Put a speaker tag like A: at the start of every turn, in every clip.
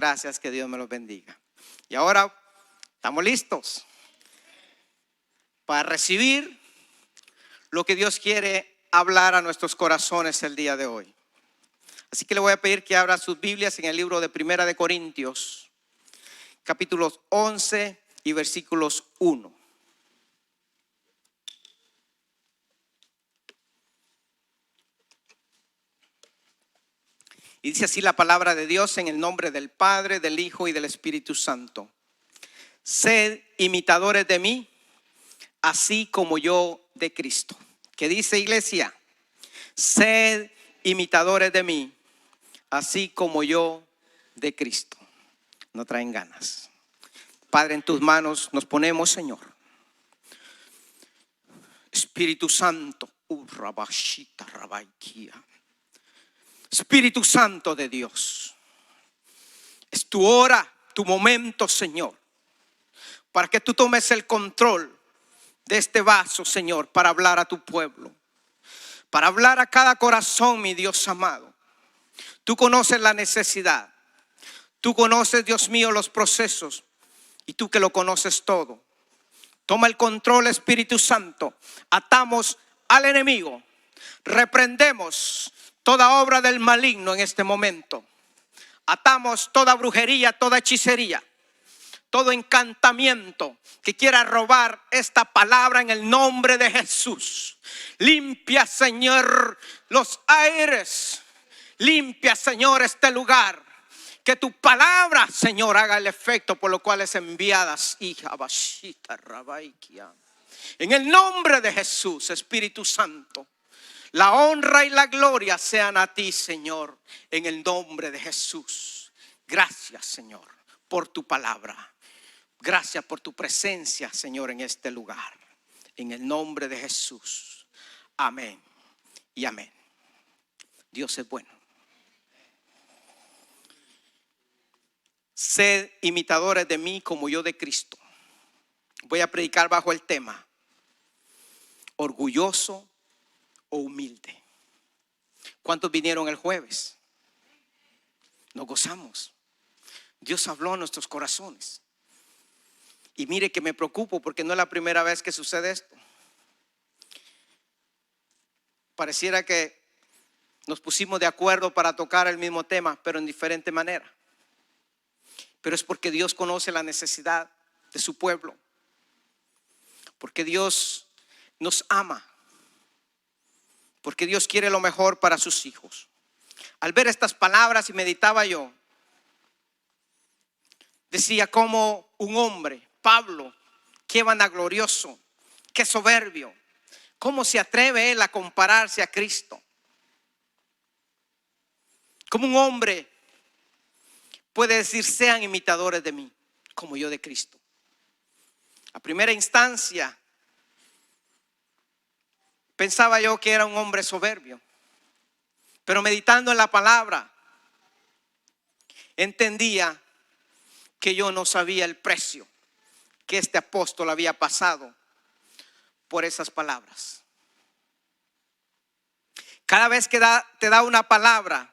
A: Gracias, que Dios me los bendiga. Y ahora estamos listos para recibir lo que Dios quiere hablar a nuestros corazones el día de hoy. Así que le voy a pedir que abra sus Biblias en el libro de Primera de Corintios, capítulos 11 y versículos 1. Y dice así la palabra de Dios en el nombre del Padre, del Hijo y del Espíritu Santo. Sed imitadores de mí, así como yo de Cristo. ¿Qué dice, iglesia? Sed imitadores de mí, así como yo de Cristo. No traen ganas. Padre, en tus manos nos ponemos, Señor. Espíritu Santo, Espíritu Santo de Dios, es tu hora, tu momento, Señor, para que tú tomes el control de este vaso, Señor, para hablar a tu pueblo, para hablar a cada corazón, mi Dios amado. Tú conoces la necesidad, tú conoces, Dios mío, los procesos, y tú que lo conoces todo. Toma el control, Espíritu Santo. Atamos al enemigo, reprendemos toda obra del maligno en este momento. Atamos toda brujería, toda hechicería, todo encantamiento que quiera robar esta palabra en el nombre de Jesús. Limpia, Señor, los aires. Limpia, Señor, este lugar. Que tu palabra, Señor, haga el efecto por lo cual es enviadas. En el nombre de Jesús, Espíritu Santo. La honra y la gloria sean a ti, Señor, en el nombre de Jesús. Gracias, Señor, por tu palabra. Gracias por tu presencia, Señor, en este lugar. En el nombre de Jesús. Amén y amén. Dios es bueno. Sed imitadores de mí como yo de Cristo. Voy a predicar bajo el tema orgulloso o humilde. ¿Cuántos vinieron el jueves? Nos gozamos. Dios habló a nuestros corazones. Y mire que me preocupo porque no es la primera vez que sucede esto. Pareciera que nos pusimos de acuerdo para tocar el mismo tema, pero en diferente manera. Pero es porque Dios conoce la necesidad de su pueblo. Porque Dios nos ama. Porque Dios quiere lo mejor para sus hijos. Al ver estas palabras y meditaba yo, decía como un hombre, Pablo, qué vanaglorioso, qué soberbio, cómo se atreve él a compararse a Cristo. Como un hombre puede decir, sean imitadores de mí, como yo de Cristo. A primera instancia, pensaba yo que era un hombre soberbio. Pero meditando en la palabra, entendía que yo no sabía el precio que este apóstol había pasado por esas palabras. Cada vez que te da una palabra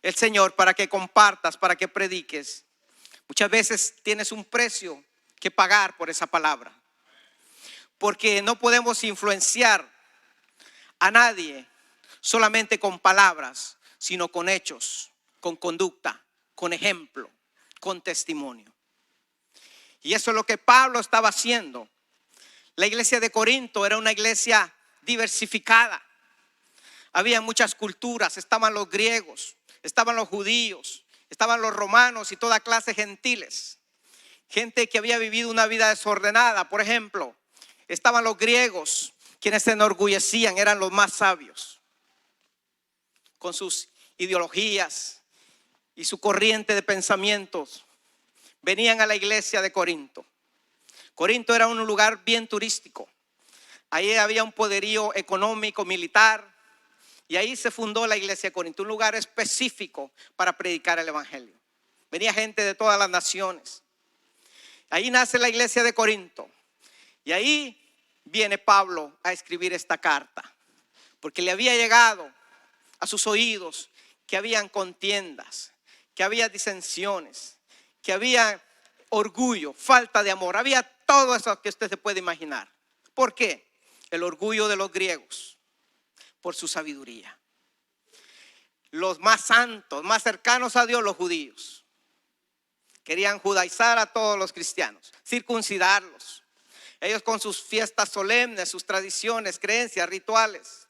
A: el Señor para que compartas, para que prediques, muchas veces tienes un precio que pagar por esa palabra. Porque no podemos influenciar a nadie solamente con palabras, sino con hechos, con conducta, con ejemplo, con testimonio. Y eso es lo que Pablo estaba haciendo. La iglesia de Corinto era una iglesia diversificada. Había muchas culturas, estaban los griegos, estaban los judíos, estaban los romanos y toda clase de gentiles. Gente que había vivido una vida desordenada. Por ejemplo, estaban los griegos, quienes se enorgullecían, eran los más sabios, con sus ideologías y su corriente de pensamientos. Venían a la iglesia de Corinto. Corinto era un lugar bien turístico. Ahí había un poderío económico, militar. Y ahí se fundó la iglesia de Corinto, un lugar específico para predicar el evangelio. Venía gente de todas las naciones. Ahí nace la iglesia de Corinto. Y ahí viene Pablo a escribir esta carta. Porque le había llegado a sus oídos que habían contiendas, que había disensiones, que había orgullo, falta de amor, había todo eso que usted se puede imaginar. ¿Por qué? El orgullo de los griegos, por su sabiduría. Los más santos, más cercanos a Dios, los judíos, querían judaizar a todos los cristianos, circuncidarlos. Ellos con sus fiestas solemnes, sus tradiciones, creencias, rituales.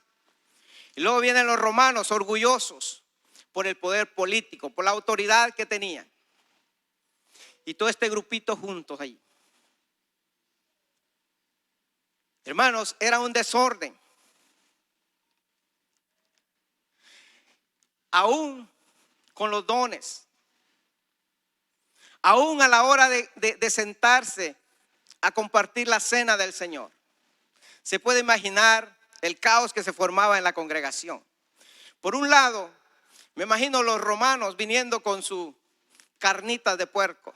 A: Y luego vienen los romanos orgullosos por el poder político, por la autoridad que tenían. Y todo este grupito juntos ahí. Hermanos, era un desorden. Aún con los dones, aún a la hora de sentarse a compartir la cena del Señor, se puede imaginar el caos que se formaba en la congregación. Por un lado, me imagino los romanos viniendo con su carnita de puerco,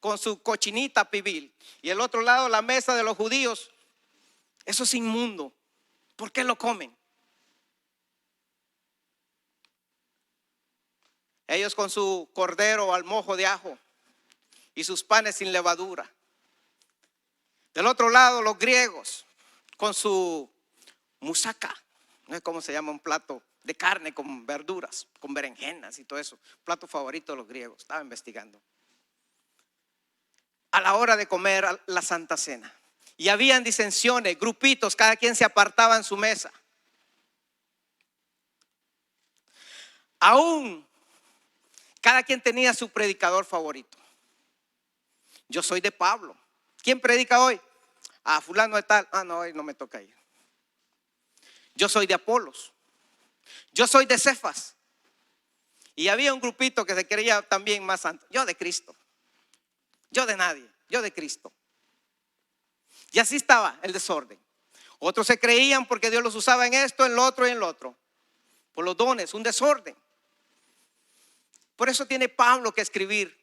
A: con su cochinita pibil, y el otro lado la mesa de los judíos. Eso es inmundo. ¿Por qué lo comen? Ellos con su cordero al mojo de ajo y sus panes sin levadura. Del otro lado los griegos con su musaca, no sé cómo se llama, un plato de carne con verduras, con berenjenas y todo eso. Plato favorito de los griegos, estaba investigando. A la hora de comer la Santa Cena. Y habían disensiones, grupitos, cada quien se apartaba en su mesa. Aún cada quien tenía su predicador favorito. Yo soy de Pablo. ¿Quién predica hoy? Ah, fulano de tal. Ah, no, hoy no me toca ir. Yo soy de Apolos. Yo soy de Cefas. Y había un grupito que se creía también más santo. Yo de Cristo. Yo de nadie. Yo de Cristo. Y así estaba el desorden. Otros se creían porque Dios los usaba en esto, en lo otro y en lo otro. Por los dones, un desorden. Por eso tiene Pablo que escribir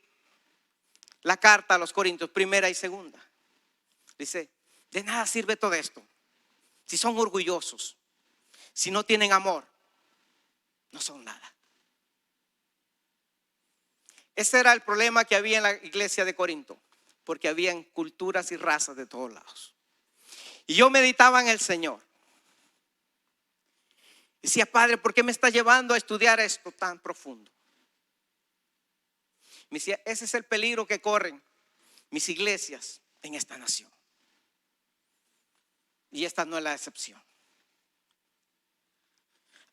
A: la carta a los Corintios, primera y segunda. Dice, de nada sirve todo esto. Si son orgullosos, si no tienen amor, no son nada. Ese era el problema que había en la iglesia de Corinto, porque habían culturas y razas de todos lados. Y yo meditaba en el Señor. Decía, Padre, ¿por qué me está llevando a estudiar esto tan profundo? Me decía, ese es el peligro que corren mis iglesias en esta nación. Y esta no es la excepción.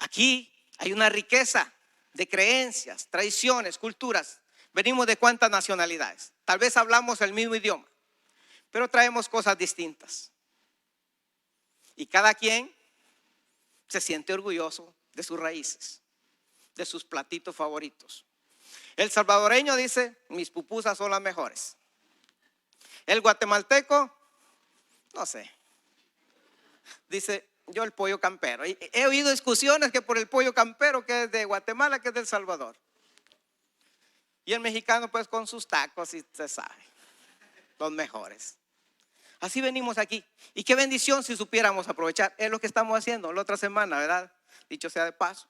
A: Aquí hay una riqueza de creencias, tradiciones, culturas. Venimos de cuántas nacionalidades. Tal vez hablamos el mismo idioma, pero traemos cosas distintas. Y cada quien se siente orgulloso de sus raíces, de sus platitos favoritos. El salvadoreño dice, mis pupusas son las mejores. El guatemalteco, no sé, dice, yo el pollo campero. Y he oído discusiones que por el pollo campero, que es de Guatemala, que es de El Salvador. Y el mexicano pues con sus tacos, y se sabe, los mejores. Así venimos aquí. Y qué bendición si supiéramos aprovechar. Es lo que estamos haciendo la otra semana, ¿verdad? Dicho sea de paso.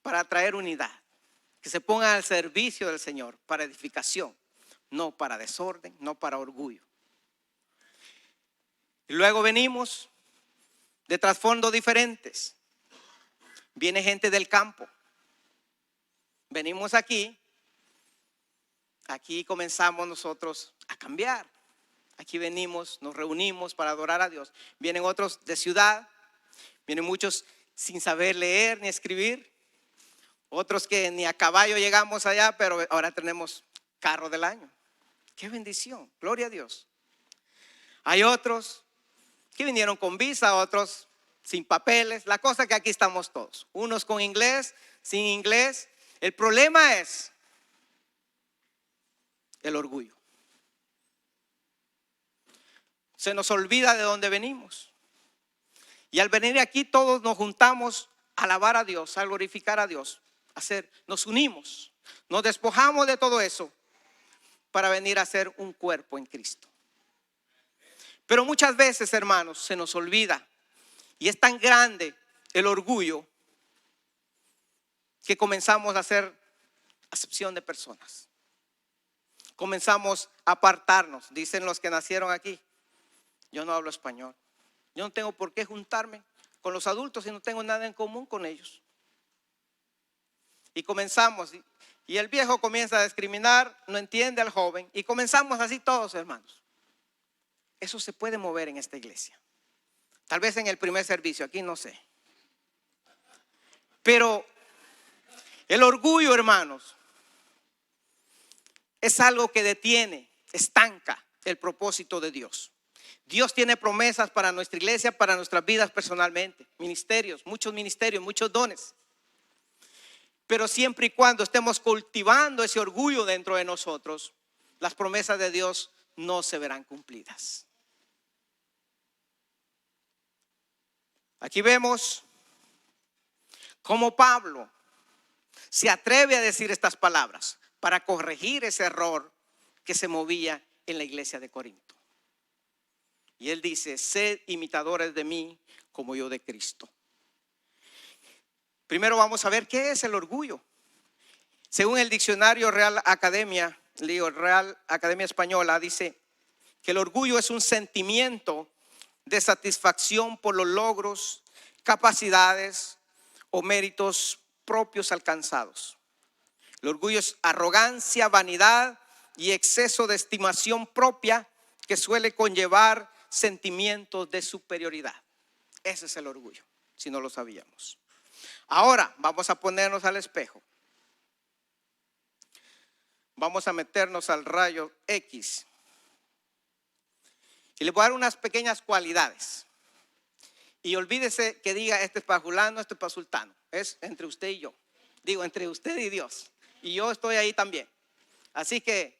A: Para traer unidad. Que se pongan al servicio del Señor para edificación. No para desorden, no para orgullo. Y luego venimos de trasfondos diferentes. Viene gente del campo. Venimos aquí. Aquí comenzamos nosotros a cambiar. Aquí venimos, nos reunimos para adorar a Dios. Vienen otros de ciudad. Vienen muchos sin saber leer ni escribir. Otros que ni a caballo llegamos allá, pero ahora tenemos carro del año. ¡Qué bendición! Gloria a Dios. Hay otros que vinieron con visa, otros sin papeles. La cosa es que aquí estamos todos. Unos con inglés, sin inglés. El problema es el orgullo. Se nos olvida de dónde venimos. Y al venir aquí todos nos juntamos a alabar a Dios, a glorificar a Dios. Nos unimos, nos despojamos de todo eso para venir a ser un cuerpo en Cristo. Pero muchas veces, hermanos, se nos olvida y es tan grande el orgullo que comenzamos a hacer acepción de personas. Comenzamos a apartarnos. Dicen los que nacieron aquí: yo no hablo español. Yo no tengo por qué juntarme con los adultos si no tengo nada en común con ellos. Y comenzamos, y el viejo comienza a discriminar, no entiende al joven, y comenzamos así todos, hermanos. Eso se puede mover en esta iglesia. Tal vez en el primer servicio, aquí no sé. Pero el orgullo, hermanos, es algo que detiene, estanca el propósito de Dios. Dios tiene promesas para nuestra iglesia, para nuestras vidas personalmente, ministerios, muchos dones. Pero siempre y cuando estemos cultivando ese orgullo dentro de nosotros, las promesas de Dios no se verán cumplidas. Aquí vemos cómo Pablo se atreve a decir estas palabras para corregir ese error que se movía en la iglesia de Corinto. Y él dice: sed imitadores de mí como yo de Cristo. Primero vamos a ver qué es el orgullo. Según el diccionario Real Academia Española, dice que el orgullo es un sentimiento de satisfacción por los logros, capacidades o méritos propios alcanzados. El orgullo es arrogancia, vanidad y exceso de estimación propia que suele conllevar sentimientos de superioridad. Ese es el orgullo, si no lo sabíamos. Ahora vamos a ponernos al espejo. Vamos a meternos al rayo X. Y le voy a dar unas pequeñas cualidades. Y olvídese que diga: este es para fulano, este es para sultano. Es entre usted y yo. Digo, entre usted y Dios. Y yo estoy ahí también. Así que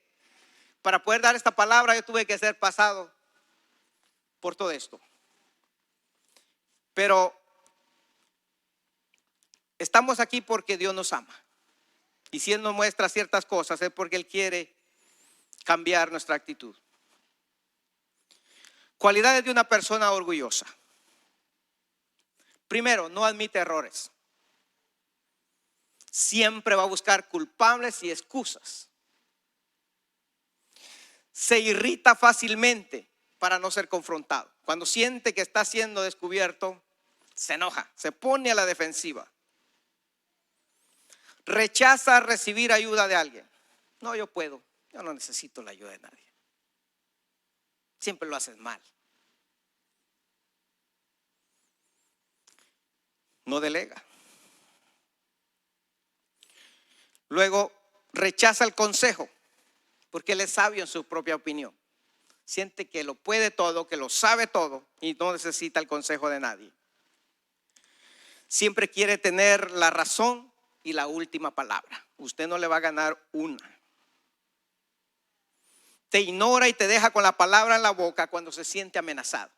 A: para poder dar esta palabra yo tuve que ser pasado por todo esto. Pero estamos aquí porque Dios nos ama. Y si Él nos muestra ciertas cosas es porque Él quiere cambiar nuestra actitud. Cualidades de una persona orgullosa. Primero, no admite errores. Siempre va a buscar culpables y excusas. Se irrita fácilmente para no ser confrontado. Cuando siente que está siendo descubierto, se enoja, se pone a la defensiva. Rechaza recibir ayuda de alguien. No, yo puedo, yo no necesito la ayuda de nadie. Siempre lo haces mal. No delega. Luego rechaza el consejo porque él es sabio en su propia opinión. Siente que lo puede todo, que lo sabe todo y no necesita el consejo de nadie. Siempre quiere tener la razón y la última palabra. Usted no le va a ganar una. Te ignora y te deja con la palabra en la boca cuando se siente amenazado.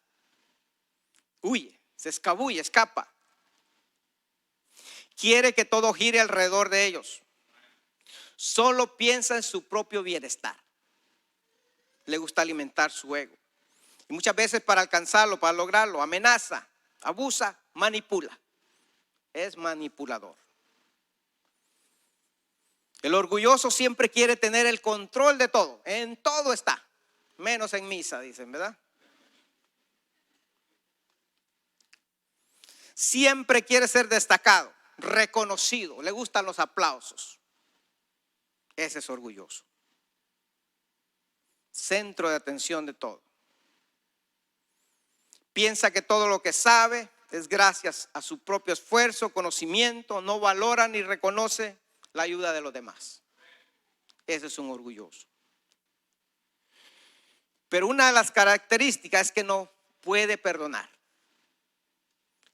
A: Huye, se escabulle, escapa. Quiere que todo gire alrededor de ellos. Solo piensa en su propio bienestar. Le gusta alimentar su ego. Y muchas veces para alcanzarlo, para lograrlo, amenaza, abusa, manipula. Es manipulador. El orgulloso siempre quiere tener el control de todo. En todo está. Menos en misa, dicen, ¿verdad? Siempre quiere ser destacado, reconocido. Le gustan los aplausos. Ese es orgulloso. Centro de atención de todo. Piensa que todo lo que sabe es gracias a su propio esfuerzo, conocimiento. No valora ni reconoce la ayuda de los demás. Ese es un orgulloso. Pero una de las características es que no puede perdonar.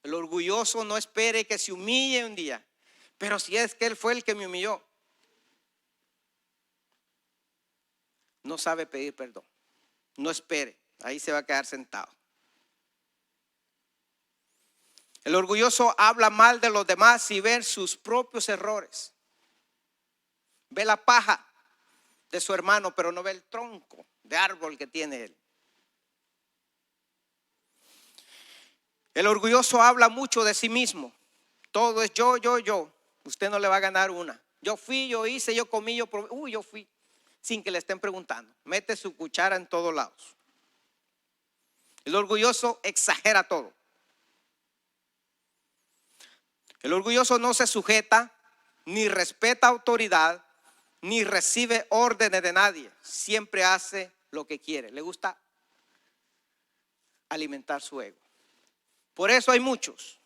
A: El orgulloso no espere que se humille un día. Pero si es que él fue el que me humilló. No sabe pedir perdón. No espere. Ahí se va a quedar sentado. El orgulloso habla mal de los demás y ve sus propios errores. Ve la paja de su hermano, pero no ve el tronco de árbol que tiene él. El orgulloso habla mucho de sí mismo. Todo es yo, yo, yo. Usted no le va a ganar una. Yo fui, yo hice, yo comí, yo probé. Yo fui. Sin que le estén preguntando. Mete su cuchara en todos lados. El orgulloso exagera todo. El orgulloso no se sujeta, ni respeta autoridad, ni recibe órdenes de nadie. Siempre hace lo que quiere. Le gusta alimentar su ego. Por eso hay muchos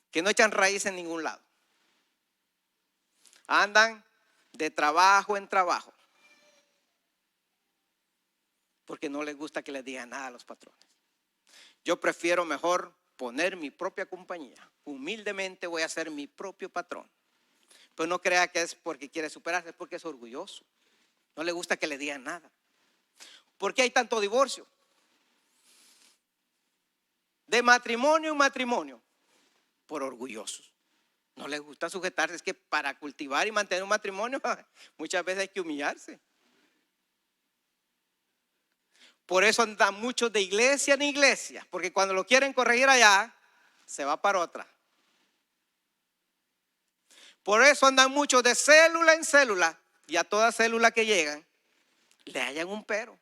A: que no echan raíz en ningún lado. Andan de trabajo en trabajo. Porque no les gusta que les digan nada a los patrones. Yo prefiero mejor poner mi propia compañía. Humildemente voy a ser mi propio patrón. Pero no crea que es porque quiere superarse, es porque es orgulloso. No le gusta que le digan nada. ¿Por qué hay tanto divorcio? De matrimonio en matrimonio. Por orgullosos. No les gusta sujetarse. Es que para cultivar y mantener un matrimonio muchas veces hay que humillarse. Por eso andan muchos de iglesia en iglesia. Porque cuando lo quieren corregir allá, se va para otra. Por eso andan muchos de célula en célula. Y a toda célula que llegan, le hallan un pero.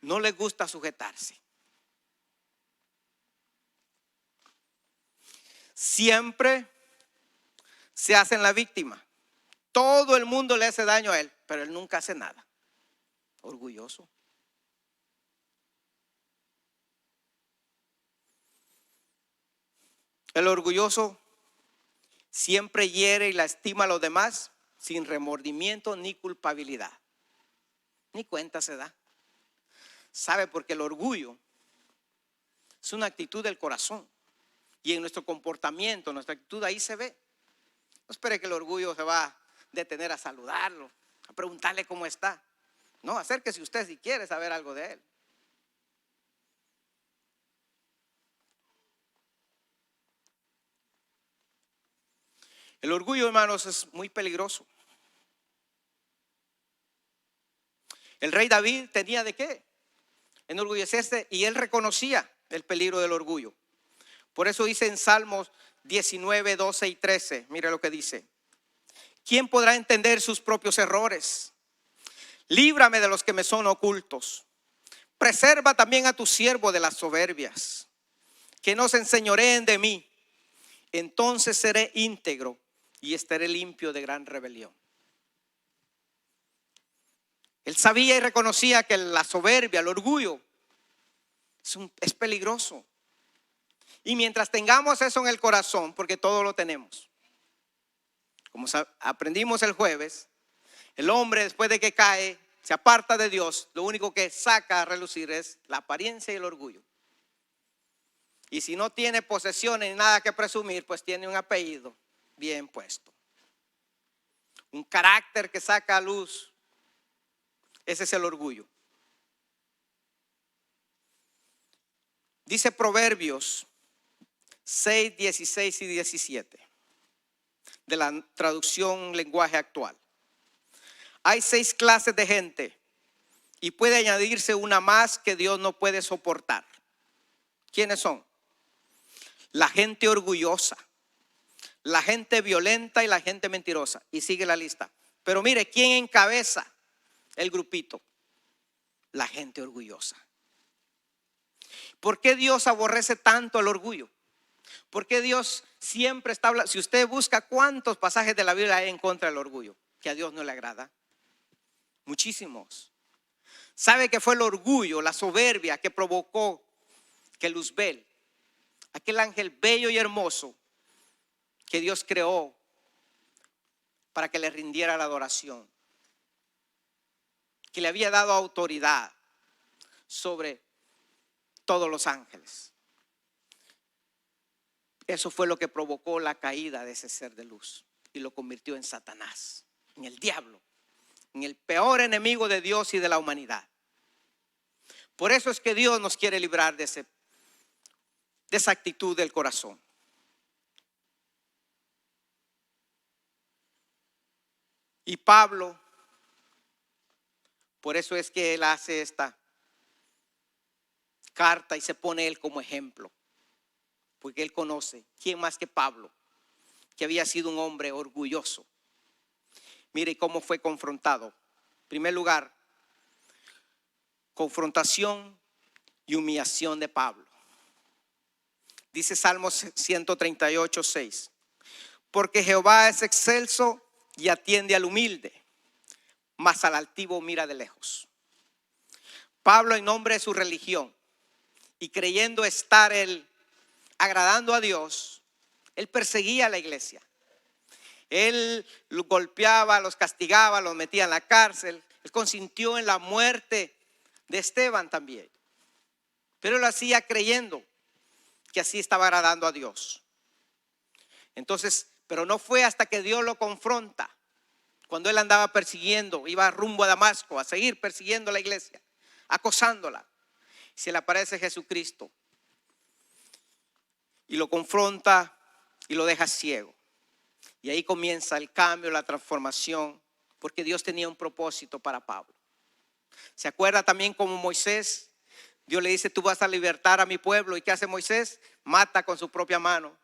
A: No les gusta sujetarse. Siempre se hacen la víctima. Todo el mundo le hace daño a él, pero él nunca hace nada. Orgulloso. El orgulloso siempre hiere y lastima a los demás sin remordimiento ni culpabilidad. Ni cuenta se da. ¿Sabe? Porque el orgullo es una actitud del corazón. Y en nuestro comportamiento, nuestra actitud, ahí se ve. No espere que el orgullo se va a detener a saludarlo, a preguntarle cómo está. No, acérquese usted si quiere saber algo de él. El orgullo, hermanos, es muy peligroso. El rey David tenía de qué enorgullecerse y él reconocía el peligro del orgullo. Por eso dice en Salmos 19, 12 y 13, mire lo que dice. ¿Quién podrá entender sus propios errores? Líbrame de los que me son ocultos. Preserva también a tu siervo de las soberbias, que no se enseñoreen de mí. Entonces seré íntegro y estaré limpio de gran rebelión. Él sabía y reconocía que la soberbia, el orgullo, es peligroso. Y mientras tengamos eso en el corazón, porque todo lo tenemos, como aprendimos el jueves, el hombre después de que cae, se aparta de Dios, lo único que saca a relucir es la apariencia y el orgullo. Y si no tiene posesiones ni nada que presumir, pues tiene un apellido bien puesto. Un carácter que saca a luz. Ese es el orgullo. Dice Proverbios 6, 16 y 17 de la traducción lenguaje actual. Hay 6 clases de gente y puede añadirse una más que Dios no puede soportar. ¿Quiénes son? La gente orgullosa, la gente violenta y la gente mentirosa. Y sigue la lista. Pero mire, ¿quién encabeza el grupito? La gente orgullosa. ¿Por qué Dios aborrece tanto el orgullo? ¿Por qué Dios siempre está hablando? Si usted busca cuántos pasajes de la Biblia hay en contra del orgullo, que a Dios no le agrada. Muchísimos. ¿Sabe que fue el orgullo, la soberbia que provocó que Luzbel, aquel ángel bello y hermoso que Dios creó para que le rindiera la adoración, que le había dado autoridad sobre todos los ángeles? Eso fue lo que provocó la caída de ese ser de luz y lo convirtió en Satanás, en el diablo, en el peor enemigo de Dios y de la humanidad. Por eso es que Dios nos quiere librar de esa actitud del corazón. Y Pablo, por eso es que él hace esta carta y se pone él como ejemplo porque él conoce, ¿quién más que Pablo? Que había sido un hombre orgulloso. Mire cómo fue confrontado. En primer lugar, confrontación y humillación de Pablo. Dice Salmos 138:6. Porque Jehová es excelso y atiende al humilde, mas al altivo mira de lejos. Pablo, en nombre de su religión y creyendo estar él agradando a Dios, él perseguía a la iglesia. Él los golpeaba, los castigaba, los metía en la cárcel. Él consintió en la muerte de Esteban también. Pero lo hacía creyendo que así estaba agradando a Dios. Entonces, pero no fue hasta que Dios lo confronta, cuando él andaba persiguiendo, iba rumbo a Damasco a seguir persiguiendo a la iglesia, acosándola. Se le aparece Jesucristo y lo confronta y lo deja ciego. Y ahí comienza el cambio, la transformación, porque Dios tenía un propósito para Pablo. ¿Se acuerda también como Moisés? Dios le dice, tú vas a libertar a mi pueblo. ¿Y qué hace Moisés? Mata con su propia mano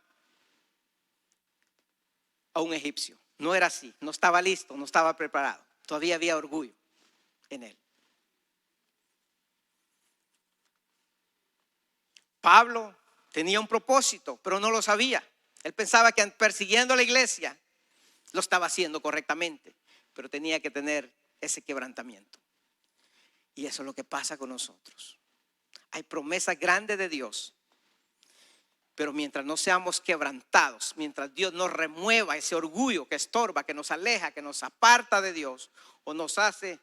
A: a un egipcio. No era así, no estaba listo, no estaba preparado. Todavía había orgullo en él. Pablo tenía un propósito, pero no lo sabía. Él pensaba que persiguiendo a la iglesia lo estaba haciendo correctamente, pero tenía que tener ese quebrantamiento. Y eso es lo que pasa con nosotros. Hay promesas grandes de Dios, pero mientras no seamos quebrantados, mientras Dios nos remueva ese orgullo que estorba, que nos aleja, que nos aparta de Dios o nos hace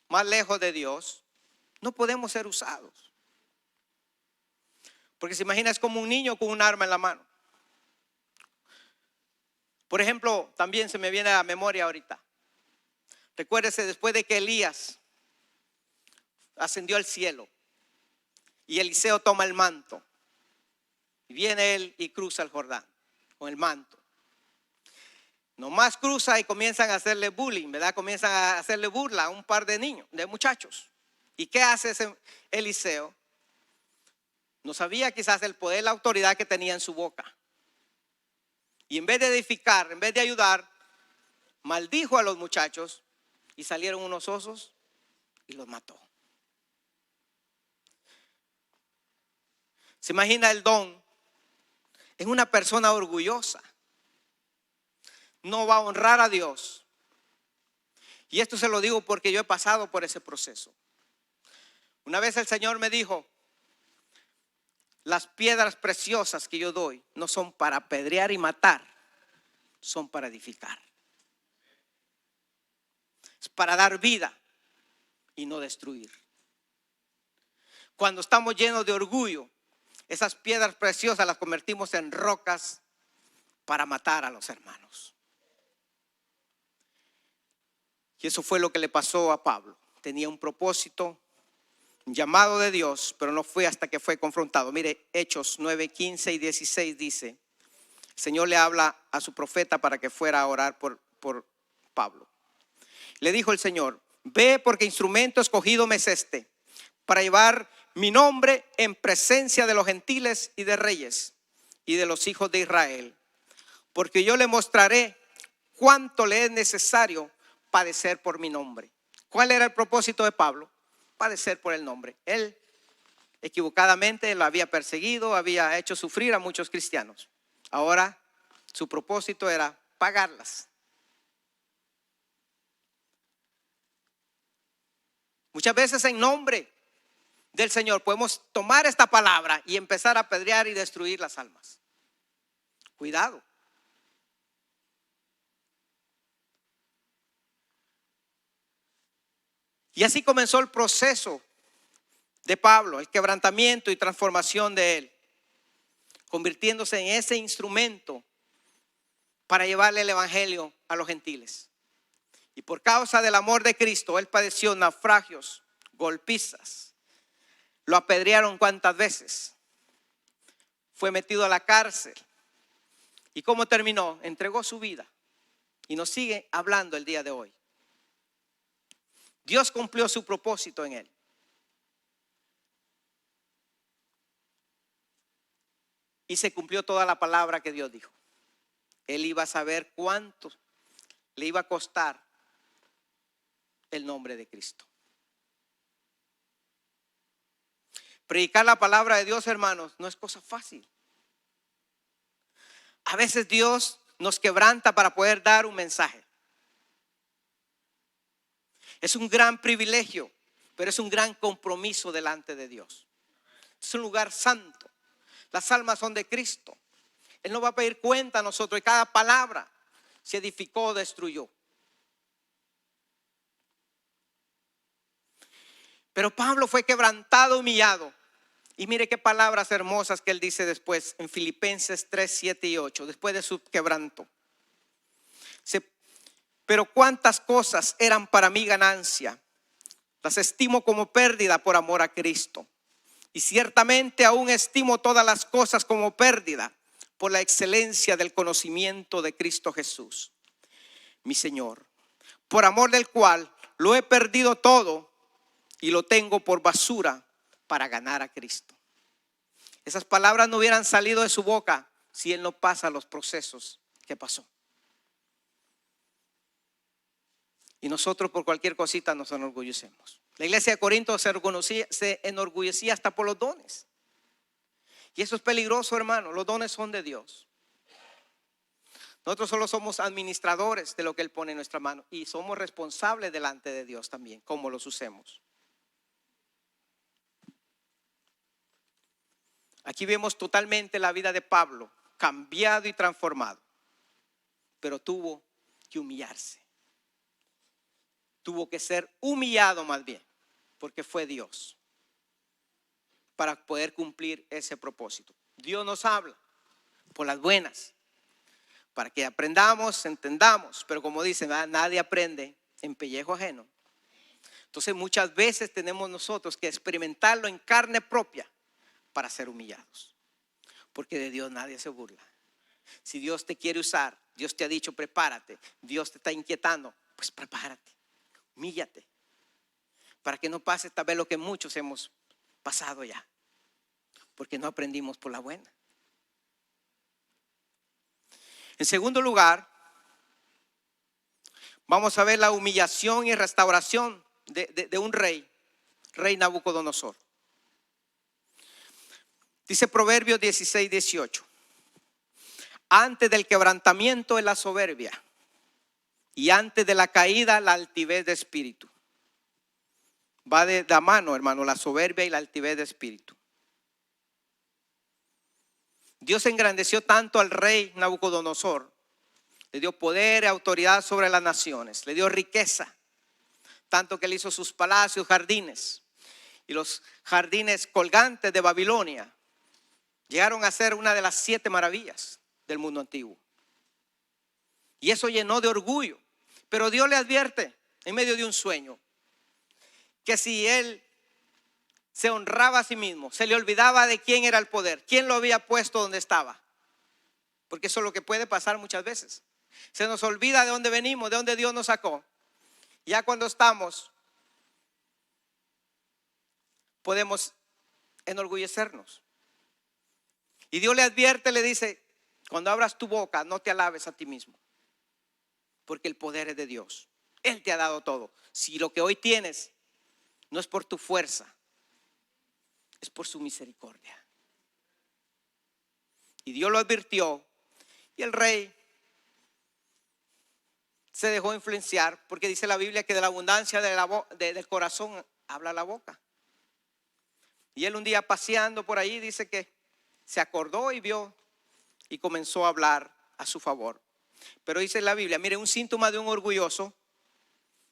A: más lejos de Dios, no podemos ser usados. Porque se imagina, es como un niño con un arma en la mano. Por ejemplo, también se me viene a la memoria ahorita. Recuérdese, después de que Elías ascendió al cielo y Eliseo toma el manto, y viene él y cruza el Jordán con el manto. Nomás cruza y comienzan a hacerle bullying, ¿verdad? Comienzan a hacerle burla a un par de niños, de muchachos. ¿Y qué hace ese Eliseo? No sabía quizás el poder, la autoridad que tenía en su boca. Y en vez de edificar, en vez de ayudar, maldijo a los muchachos y salieron unos osos y los mató. ¿Se imagina el don? Es una persona orgullosa. No va a honrar a Dios. Y esto se lo digo porque yo he pasado por ese proceso. Una vez el Señor me dijo, las piedras preciosas que yo doy no son para apedrear y matar, son para edificar. Es para dar vida y no destruir. Cuando estamos llenos de orgullo, esas piedras preciosas las convertimos en rocas para matar a los hermanos. Y eso fue lo que le pasó a Pablo. Tenía un propósito, un llamado de Dios, pero no fue hasta que fue confrontado. Mire, Hechos 9, 15 y 16 dice, el Señor le habla a su profeta para que fuera a orar por Pablo. Le dijo el Señor, ve porque instrumento escogido me es este, para llevar mi nombre en presencia de los gentiles y de reyes y de los hijos de Israel. Porque yo le mostraré cuánto le es necesario padecer por mi nombre. ¿Cuál era el propósito de Pablo? Padecer por el nombre. Él equivocadamente lo había perseguido, había hecho sufrir a muchos cristianos. Ahora su propósito era pagarlas. Muchas veces en nombre del Señor podemos tomar esta palabra y empezar a apedrear y destruir las almas. Cuidado. Y así comenzó el proceso de Pablo, el quebrantamiento y transformación de él, convirtiéndose en ese instrumento para llevarle el evangelio a los gentiles. Y por causa del amor de Cristo, él padeció naufragios, golpizas. Lo apedrearon cuántas veces. Fue metido a la cárcel. ¿Y cómo terminó? Entregó su vida. Y nos sigue hablando el día de hoy. Dios cumplió su propósito en él. y se cumplió toda la palabra que Dios dijo. Él iba a saber cuánto le iba a costar el nombre de Cristo. Predicar la palabra de Dios, hermanos, no es cosa fácil. A veces Dios nos quebranta para poder dar un mensaje. Es un gran privilegio, pero es un gran compromiso delante de Dios. Es un lugar santo. Las almas son de Cristo. Él no va a pedir cuenta a nosotros y cada palabra se edificó o destruyó. Pero Pablo fue quebrantado, humillado. Y mire qué palabras hermosas que él dice después en Filipenses 3, 7 y 8, después de su quebranto. Pero cuántas cosas eran para mí ganancia, las estimo como pérdida por amor a Cristo. Y ciertamente aún estimo todas las cosas como pérdida por la excelencia del conocimiento de Cristo Jesús, mi Señor, por amor del cual lo he perdido todo y lo tengo por basura para ganar a Cristo. Esas palabras no hubieran salido de su boca si él no pasa los procesos que pasó. Y nosotros por cualquier cosita nos enorgullecemos. La iglesia de Corinto se enorgullecía hasta por los dones. Y eso es peligroso, hermano. Los dones son de Dios. Nosotros solo somos administradores de lo que Él pone en nuestra mano. Y somos responsables delante de Dios también, cómo los usemos. Aquí vemos totalmente la vida de Pablo, cambiado y transformado. Pero tuvo que humillarse. Tuvo que ser humillado más bien, porque fue Dios, para poder cumplir ese propósito. Dios nos habla por las buenas, para que aprendamos, entendamos, pero como dicen, nadie aprende en pellejo ajeno. Entonces muchas veces tenemos nosotros que experimentarlo en carne propia para ser humillados, porque de Dios nadie se burla. Si Dios te quiere usar, Dios te ha dicho prepárate, Dios te está inquietando, pues prepárate, humíllate, para que no pase tal vez lo que muchos hemos pasado ya, porque no aprendimos por la buena. En segundo lugar, vamos a ver la humillación y restauración de un rey Nabucodonosor. Dice Proverbios 16, 18. Antes del quebrantamiento es la soberbia, y antes de la caída la altivez de espíritu. Va de la mano, hermano, la soberbia y la altivez de espíritu. Dios engrandeció tanto al rey Nabucodonosor, le dio poder y autoridad sobre las naciones, le dio riqueza, tanto que le hizo sus palacios, jardines, y los jardines colgantes de Babilonia llegaron a ser una de las 7 maravillas del mundo antiguo. Y eso llenó de orgullo. Pero Dios le advierte en medio de un sueño que si él se honraba a sí mismo, se le olvidaba de quién era el poder, quién lo había puesto donde estaba. Porque eso es lo que puede pasar muchas veces. Se nos olvida de dónde venimos, de dónde Dios nos sacó. Ya cuando estamos, podemos enorgullecernos. Y Dios le advierte, le dice, cuando abras tu boca, no te alabes a ti mismo, porque el poder es de Dios. Él te ha dado todo. Si lo que hoy tienes no es por tu fuerza, es por su misericordia. Y Dios lo advirtió, y el rey se dejó influenciar, porque dice la Biblia que de la abundancia del corazón habla la boca. Y él un día paseando por ahí dice que se acordó y vio y comenzó a hablar a su favor. Pero dice la Biblia, mire, un síntoma de un orgulloso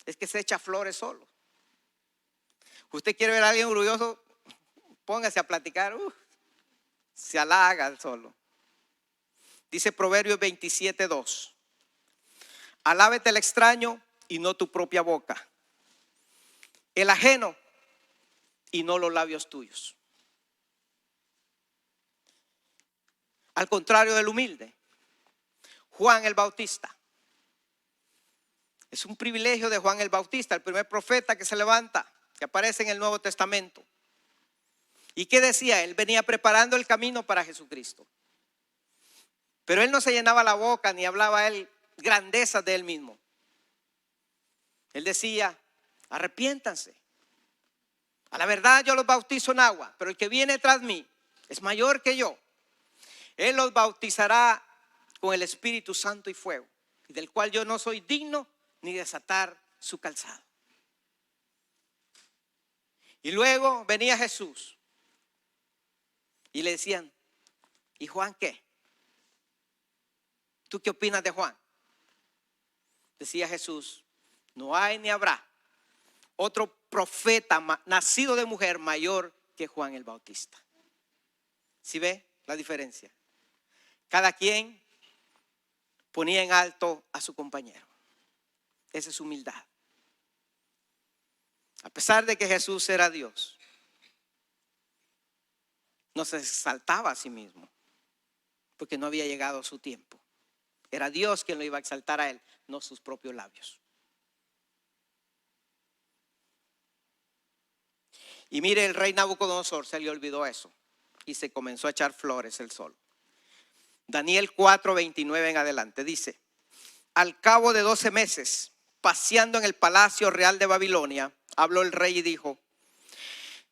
A: es que se echa flores solo. Usted quiere ver a alguien orgulloso, póngase a platicar, se halaga solo. Dice Proverbios 27, 2. Alábete el extraño y no tu propia boca, el ajeno y no los labios tuyos. Al contrario del humilde, Juan el Bautista. Es un privilegio de Juan el Bautista, el primer profeta que se levanta, que aparece en el Nuevo Testamento. ¿Y qué decía? Él venía preparando el camino para Jesucristo. Pero él no se llenaba la boca ni hablaba él grandezas de él mismo. Él decía, arrepiéntanse. A la verdad yo los bautizo en agua, pero el que viene tras mí es mayor que yo. Él los bautizará con el Espíritu Santo y fuego, y del cual yo no soy digno ni desatar su calzado. Y luego venía Jesús y le decían, ¿y Juan qué? ¿Tú qué opinas de Juan? Decía Jesús, no hay ni habrá otro profeta nacido de mujer mayor que Juan el Bautista. ¿Sí ve la diferencia? Cada quien ponía en alto a su compañero. Esa es humildad. A pesar de que Jesús era Dios, no se exaltaba a sí mismo, porque no había llegado su tiempo. Era Dios quien lo iba a exaltar a él, no sus propios labios. Y mire, el rey Nabucodonosor se le olvidó eso y se comenzó a echar flores él solo. Daniel 4:29 en adelante dice, al cabo de 12 meses, paseando en el palacio real de Babilonia, habló el rey y dijo,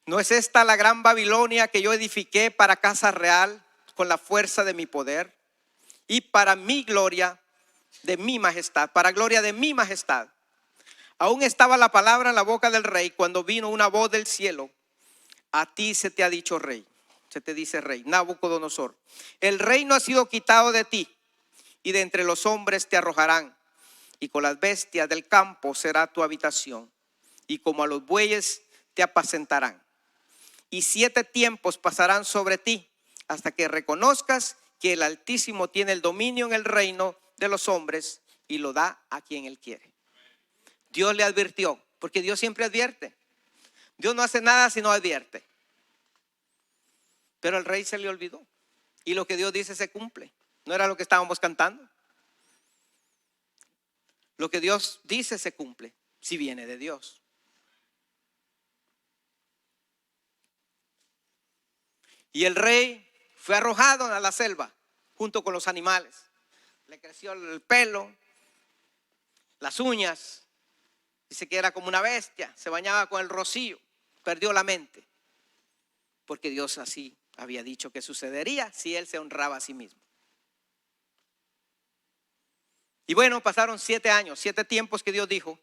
A: ¿no es esta la gran Babilonia que yo edifiqué para casa real con la fuerza de mi poder y para mi gloria de mi majestad, para gloria de mi majestad? Aún estaba la palabra en la boca del rey cuando vino una voz del cielo. A ti se te ha dicho rey, se te dice rey, Nabucodonosor, el reino ha sido quitado de ti y de entre los hombres te arrojarán y con las bestias del campo será tu habitación y como a los bueyes te apacentarán. Y 7 tiempos pasarán sobre ti hasta que reconozcas que el Altísimo tiene el dominio en el reino de los hombres y lo da a quien él quiere. Dios le advirtió, porque Dios siempre advierte. Dios no hace nada si no advierte. Pero al rey se le olvidó. Y lo que Dios dice se cumple. ¿No era lo que estábamos cantando? Lo que Dios dice se cumple, si viene de Dios. Y el rey fue arrojado a la selva junto con los animales. Le creció el pelo, las uñas. Dice que era como una bestia, se bañaba con el rocío, perdió la mente. Porque Dios así había dicho que sucedería si él se honraba a sí mismo. Y bueno, pasaron 7 años, 7 tiempos que Dios dijo.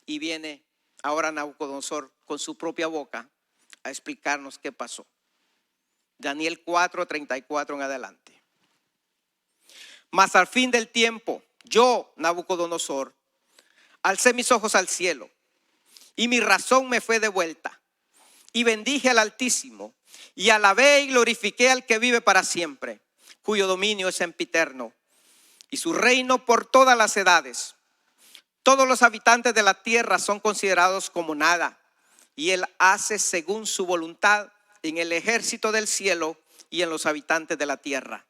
A: Y viene ahora Nabucodonosor con su propia boca a explicarnos qué pasó. Daniel 4:34 en adelante. Mas al fin del tiempo, yo, Nabucodonosor, alcé mis ojos al cielo y mi razón me fue devuelta. Y bendije al Altísimo y alabé y glorifiqué al que vive para siempre, cuyo dominio es sempiterno y su reino por todas las edades. Todos los habitantes de la tierra son considerados como nada y él hace según su voluntad en el ejército del cielo y en los habitantes de la tierra.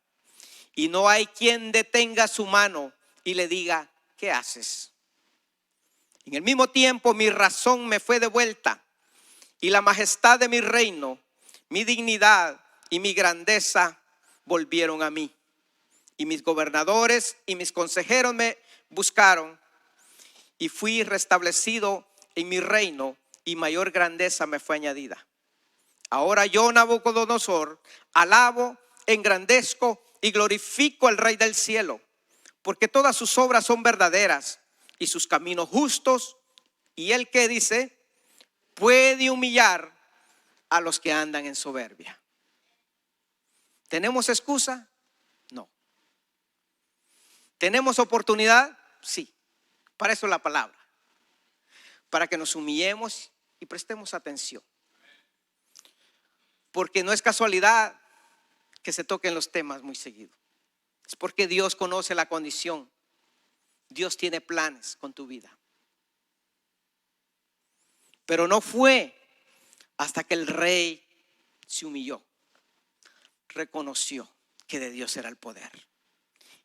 A: Y no hay quien detenga su mano y le diga, ¿qué haces? En el mismo tiempo mi razón me fue devuelta y la majestad de mi reino, mi dignidad y mi grandeza volvieron a mí. Y mis gobernadores y mis consejeros me buscaron y fui restablecido en mi reino y mayor grandeza me fue añadida. Ahora yo, Nabucodonosor, alabo, engrandezco y glorifico al Rey del cielo, porque todas sus obras son verdaderas y sus caminos justos, y él que dice, puede humillar a los que andan en soberbia. ¿Tenemos excusa? No. ¿Tenemos oportunidad? Sí. Para eso es la palabra. Para que nos humillemos y prestemos atención. Porque no es casualidad que se toquen los temas muy seguido. Es porque Dios conoce la condición. Dios tiene planes con tu vida. Pero no fue hasta que el rey se humilló, reconoció que de Dios era el poder.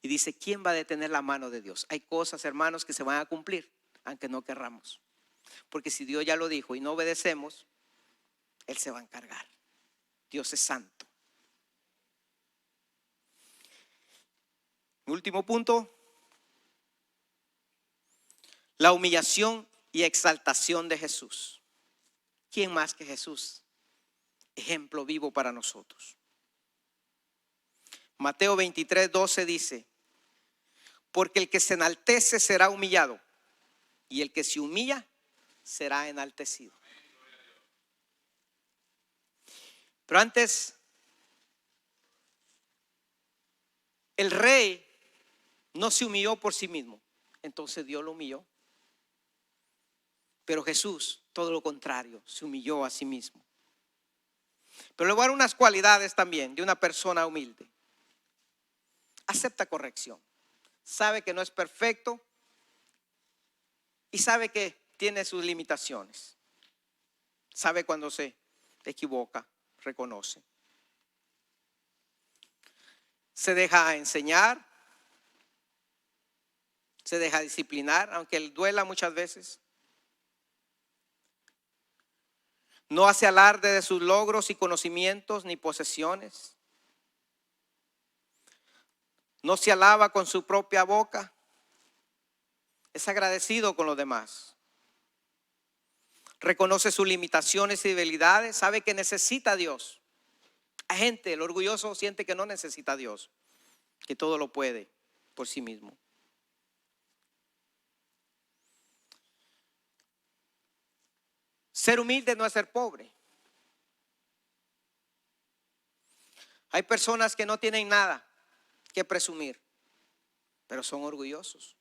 A: Y dice, ¿quién va a detener la mano de Dios? Hay cosas, hermanos, que se van a cumplir, aunque no querramos. Porque si Dios ya lo dijo y no obedecemos, Él se va a encargar. Dios es santo. Mi último punto, la humillación y exaltación de Jesús. ¿Quién más que Jesús? Ejemplo vivo para nosotros. Mateo 23:12 dice: porque el que se enaltece será humillado, y el que se humilla será enaltecido. Pero antes, el rey no se humilló por sí mismo, entonces Dios lo humilló. Pero Jesús, todo lo contrario, se humilló a sí mismo. Pero le voy a dar unas cualidades también de una persona humilde. Acepta corrección, sabe que no es perfecto y sabe que tiene sus limitaciones. Sabe cuando se equivoca, reconoce. Se deja enseñar, se deja disciplinar, aunque él duela muchas veces. No hace alarde de sus logros y conocimientos ni posesiones. No se alaba con su propia boca. Es agradecido con los demás. Reconoce sus limitaciones y debilidades. Sabe que necesita a Dios. Hay gente, el orgulloso siente que no necesita a Dios, que todo lo puede por sí mismo. Ser humilde no es ser pobre. Hay personas que no tienen nada que presumir, pero son orgullosos.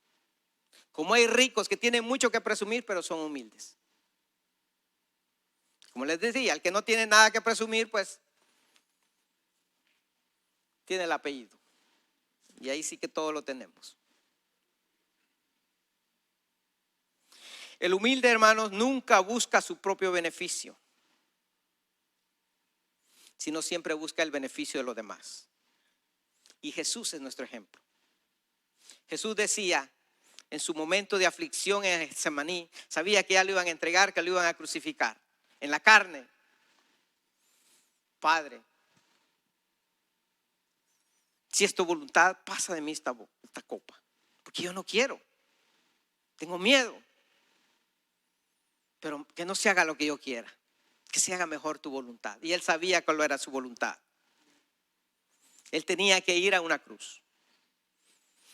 A: Como hay ricos que tienen mucho que presumir, pero son humildes. Como les decía, el que no tiene nada que presumir, pues tiene el apellido. Y ahí sí que todo lo tenemos. El humilde, hermanos, nunca busca su propio beneficio, sino siempre busca el beneficio de los demás. Y Jesús es nuestro ejemplo. Jesús decía en su momento de aflicción en Getsemaní, sabía que ya lo iban a entregar, que lo iban a crucificar. En la carne: Padre, si es tu voluntad, pasa de mí esta copa, porque yo no quiero, tengo miedo, pero que no se haga lo que yo quiera, que se haga mejor tu voluntad. Y él sabía cuál era su voluntad. Él tenía que ir a una cruz.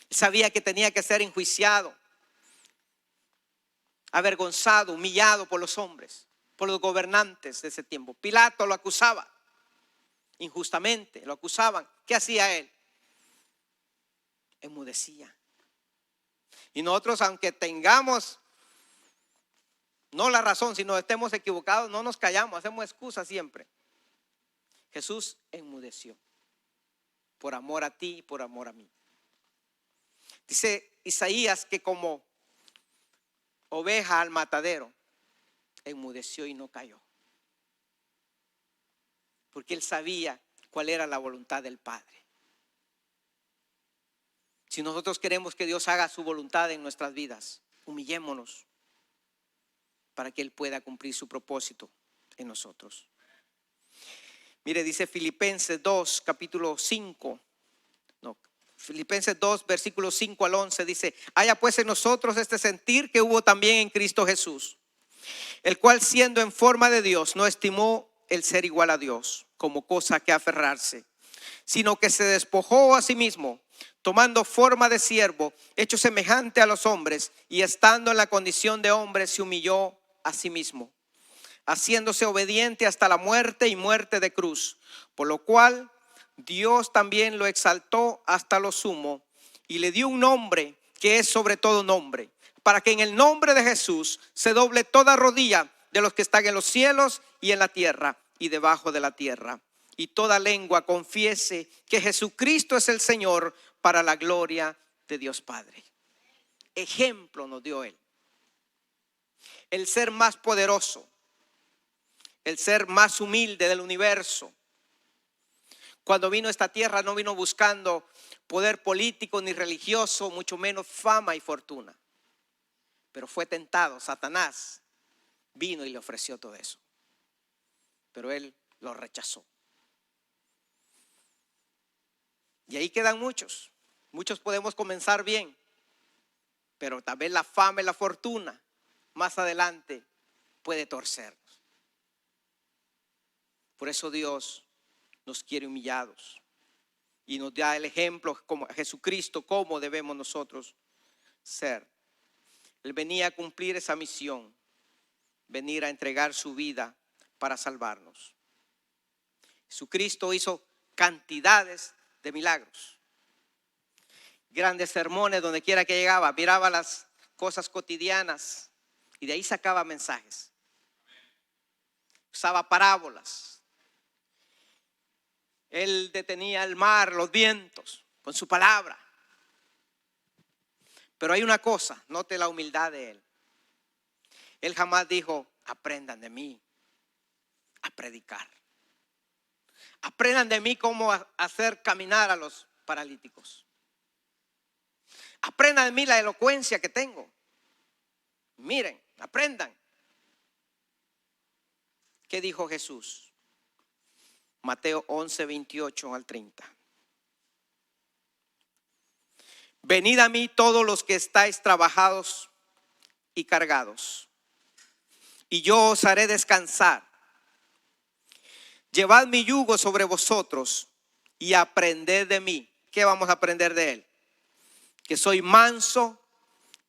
A: Él sabía que tenía que ser enjuiciado, avergonzado, humillado por los hombres, por los gobernantes de ese tiempo. Pilato lo acusaba injustamente, lo acusaban. ¿Qué hacía él? Enmudecía. Y nosotros, aunque tengamos no la razón, sino estemos equivocados, no nos callamos, hacemos excusas siempre. Jesús enmudeció por amor a ti y por amor a mí. Dice Isaías que como oveja al matadero, enmudeció y no cayó, porque él sabía cuál era la voluntad del Padre. Si nosotros queremos que Dios haga su voluntad en nuestras vidas, humillémonos para que Él pueda cumplir su propósito en nosotros. Mire, dice Filipenses 2, capítulo 5. Filipenses 2, versículos 5 al 11 dice: haya pues en nosotros este sentir que hubo también en Cristo Jesús, el cual siendo en forma de Dios no estimó el ser igual a Dios como cosa que aferrarse, sino que se despojó a sí mismo, tomando forma de siervo, hecho semejante a los hombres, y estando en la condición de hombre se humilló a sí mismo, haciéndose obediente hasta la muerte y muerte de cruz, por lo cual Dios también lo exaltó hasta lo sumo y le dio un nombre que es sobre todo nombre, para que en el nombre de Jesús se doble toda rodilla de los que están en los cielos y en la tierra y debajo de la tierra, y toda lengua confiese que Jesucristo es el Señor, para la gloria de Dios Padre. Ejemplo nos dio Él. El ser más poderoso, el ser más humilde del universo. Cuando vino a esta tierra no vino buscando poder político ni religioso, mucho menos fama y fortuna. Pero fue tentado. Satanás vino y le ofreció todo eso, pero él lo rechazó. Y ahí quedan muchos Muchos podemos comenzar bien, pero tal vez la fama y la fortuna más adelante puede torcernos. Por eso Dios nos quiere humillados y nos da el ejemplo como a Jesucristo, cómo debemos nosotros ser. Él venía a cumplir esa misión, venir a entregar su vida para salvarnos. Jesucristo hizo cantidades de milagros, grandes sermones donde quiera que llegaba, miraba las cosas cotidianas y de ahí sacaba mensajes. Usaba parábolas. Él detenía el mar, los vientos, con su palabra. Pero hay una cosa, note la humildad de él. Él jamás dijo, aprendan de mí a predicar. Aprendan de mí cómo hacer caminar a los paralíticos. Aprendan de mí la elocuencia que tengo. Miren, aprendan. ¿Qué dijo Jesús? Mateo 11, 28 al 30. Venid a mí todos los que estáis trabajados y cargados, y yo os haré descansar. Llevad mi yugo sobre vosotros y aprended de mí. ¿Qué vamos a aprender de él? Que soy manso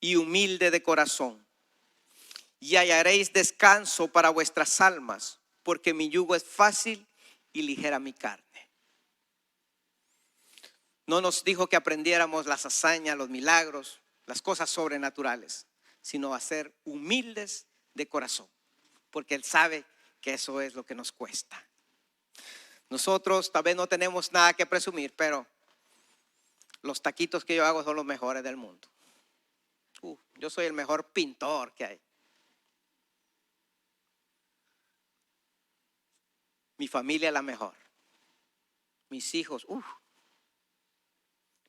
A: y humilde de corazón, y hallaréis descanso para vuestras almas, porque mi yugo es fácil y ligera mi carne. No nos dijo que aprendiéramos las hazañas, los milagros, las cosas sobrenaturales, sino a ser humildes de corazón, porque Él sabe que eso es lo que nos cuesta. Nosotros tal vez no tenemos nada que presumir, pero los taquitos que yo hago son los mejores del mundo. Yo soy el mejor pintor que hay. Mi familia es la mejor. Mis hijos,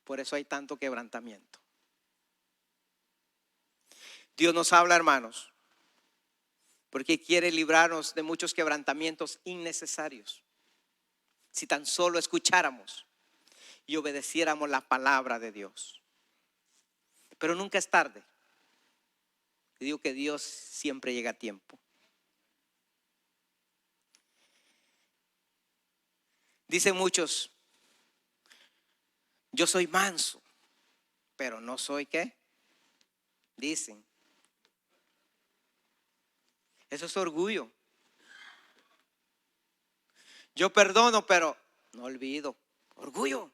A: por eso hay tanto quebrantamiento. Dios nos habla, hermanos, porque quiere librarnos de muchos quebrantamientos innecesarios. Si tan solo escucháramos y obedeciéramos la palabra de Dios. Pero nunca es tarde. Y digo que Dios siempre llega a tiempo. Dicen muchos, yo soy manso, pero no soy ¿qué? Dicen. Eso es orgullo. Yo perdono, pero no olvido. Orgullo,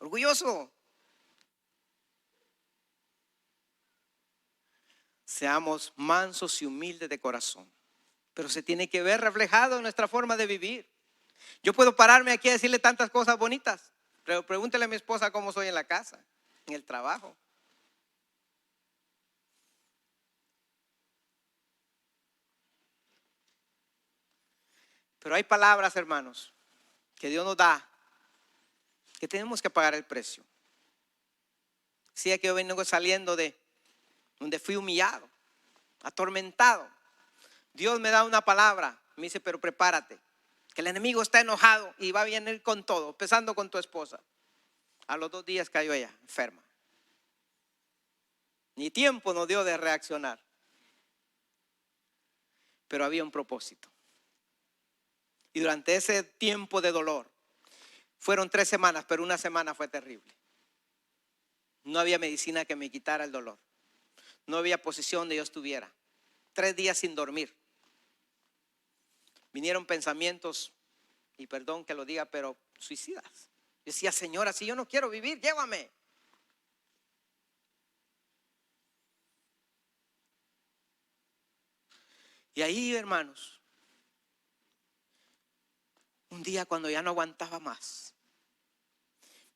A: orgulloso. Seamos mansos y humildes de corazón. Pero se tiene que ver reflejado en nuestra forma de vivir. Yo puedo pararme aquí a decirle tantas cosas bonitas, pero pregúntele a mi esposa cómo soy en la casa, en el trabajo. Pero hay palabras, hermanos, que Dios nos da, que tenemos que pagar el precio. Decía que yo vengo saliendo de donde fui humillado, atormentado. Dios me da una palabra, me dice, pero prepárate, que el enemigo está enojado y va a venir con todo, empezando con tu esposa. A los 2 días cayó ella enferma. Ni tiempo nos dio de reaccionar. Pero había un propósito. Y durante ese tiempo de dolor, fueron 3 semanas, pero una semana fue terrible. No había medicina que me quitara el dolor. No había posición donde yo estuviera. 3 días sin dormir. Vinieron pensamientos, y perdón que lo diga, pero suicidas. Yo decía, Señora, si yo no quiero vivir, llévame. Y ahí, hermanos, un día cuando ya no aguantaba más,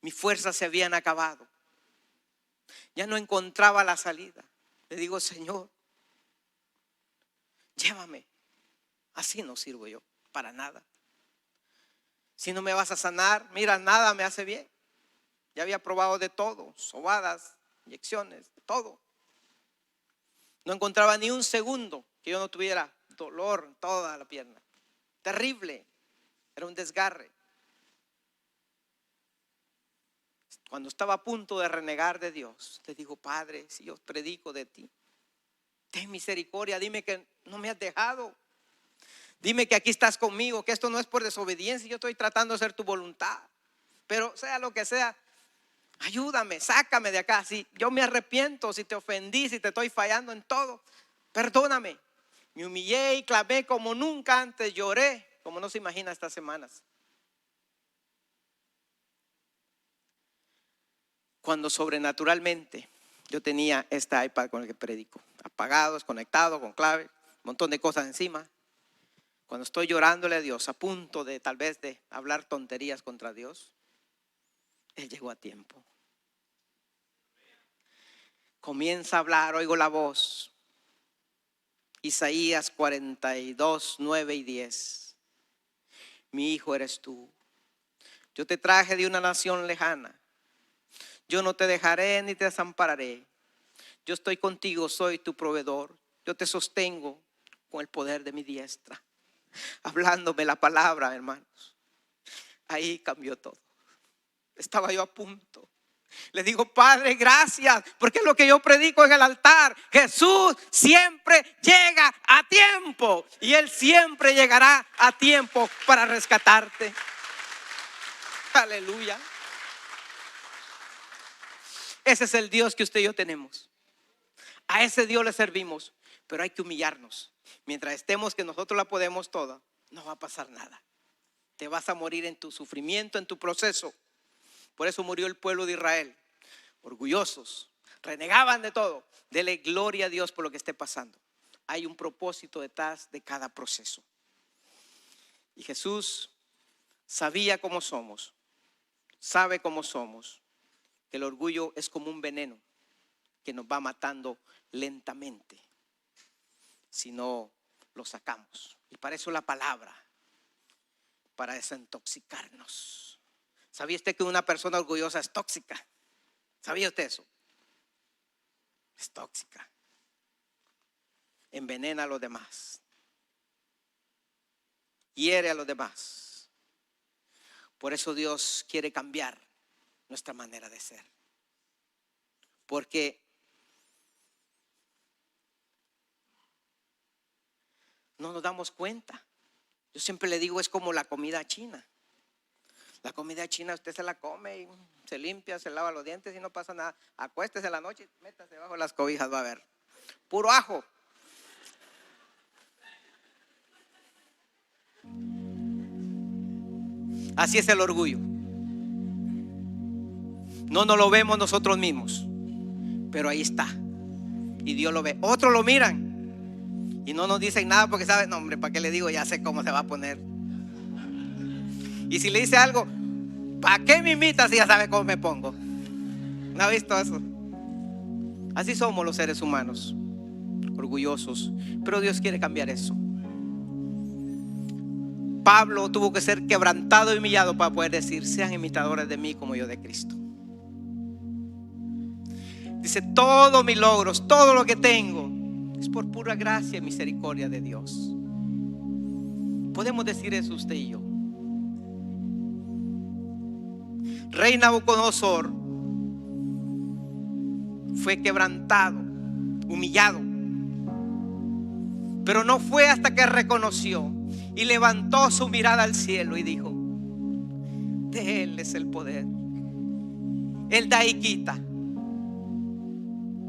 A: mis fuerzas se habían acabado, ya no encontraba la salida. Le digo, Señor, llévame. Así no sirvo yo, para nada. Si no me vas a sanar, mira, nada me hace bien. Ya había probado de todo, sobadas, inyecciones, todo. No encontraba ni un segundo que yo no tuviera dolor en toda la pierna. Terrible, era un desgarre. Cuando estaba a punto de renegar de Dios, le digo: Padre, si yo predico de ti, ten misericordia, dime que no me has dejado. Dime que aquí estás conmigo, que esto no es por desobediencia, yo estoy tratando de hacer tu voluntad. Pero sea lo que sea, ayúdame, sácame de acá. Si yo me arrepiento, si te ofendí, si te estoy fallando en todo, perdóname. Me humillé y clamé como nunca antes, lloré como no se imagina estas semanas. Cuando sobrenaturalmente yo tenía este iPad con el que predico, apagado, desconectado, con clave, un montón de cosas encima. Cuando estoy llorándole a Dios, a punto de tal vez de hablar tonterías contra Dios, Él llegó a tiempo. Comienza a hablar, oigo la voz. Isaías 42, 9 y 10. Mi hijo eres tú. Yo te traje de una nación lejana. Yo no te dejaré ni te desampararé. Yo estoy contigo, soy tu proveedor. Yo te sostengo con el poder de mi diestra. Hablándome la palabra, hermanos. Ahí cambió todo. Estaba yo a punto. Le digo: Padre, gracias, porque es lo que yo predico en el altar. Jesús siempre llega a tiempo y Él siempre llegará a tiempo para rescatarte. Aleluya. Ese es el Dios que usted y yo tenemos. A ese Dios le servimos, pero hay que humillarnos. Mientras estemos que nosotros la podemos toda, no va a pasar nada. Te vas a morir en tu sufrimiento, en tu proceso. Por eso murió el pueblo de Israel, orgullosos, renegaban de todo. Dele gloria a Dios por lo que esté pasando. Hay un propósito detrás de cada proceso. Y Jesús sabía cómo somos, sabe cómo somos. Que el orgullo es como un veneno que nos va matando lentamente si no lo sacamos. Y para eso la palabra, para desintoxicarnos. ¿Sabía usted que una persona orgullosa es tóxica? ¿Sabía usted eso? Es tóxica. Envenena a los demás. Hiere a los demás. Por eso Dios quiere cambiar nuestra manera de ser. Porque no nos damos cuenta. Yo siempre le digo, es como la comida china. La comida china usted se la come y se limpia, se lava los dientes y no pasa nada. Acuéstese en la noche, métase bajo las cobijas, va a ver. Puro ajo. Así es el orgullo. No nos lo vemos nosotros mismos, pero ahí está. Y Dios lo ve. Otros lo miran y no nos dicen nada porque saben, no hombre, ¿para qué le digo? Ya sé cómo se va a poner. Y si le dice algo, ¿para qué me imita si ya sabe cómo me pongo? ¿No ha visto eso? Así somos los seres humanos, orgullosos. Pero Dios quiere cambiar eso. Pablo tuvo que ser quebrantado y humillado para poder decir: sean imitadores de mí como yo de Cristo. Dice: todos mis logros, todo lo que tengo es por pura gracia y misericordia de Dios. Podemos decir eso usted y yo. Rey Nabucodonosor fue quebrantado, humillado, pero no fue hasta que reconoció y levantó su mirada al cielo y dijo: de Él es el poder. Él da y quita,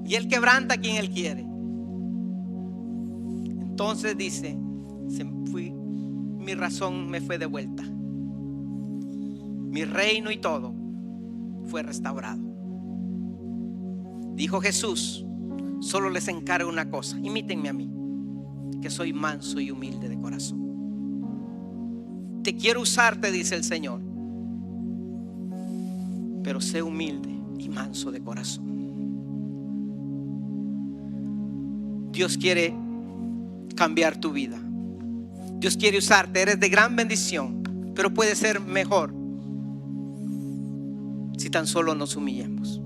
A: y Él quebranta a quien Él quiere. Entonces dice: mi razón me fue devuelta, mi reino y todo fue restaurado. Dijo Jesús: solo les encargo una cosa, imítenme a mí, que soy manso y humilde de corazón. Te quiero usarte, dice el Señor, pero sé humilde y manso de corazón. Dios quiere cambiar tu vida. Dios quiere usarte. Eres de gran bendición, pero puede ser mejor si tan solo nos humillemos.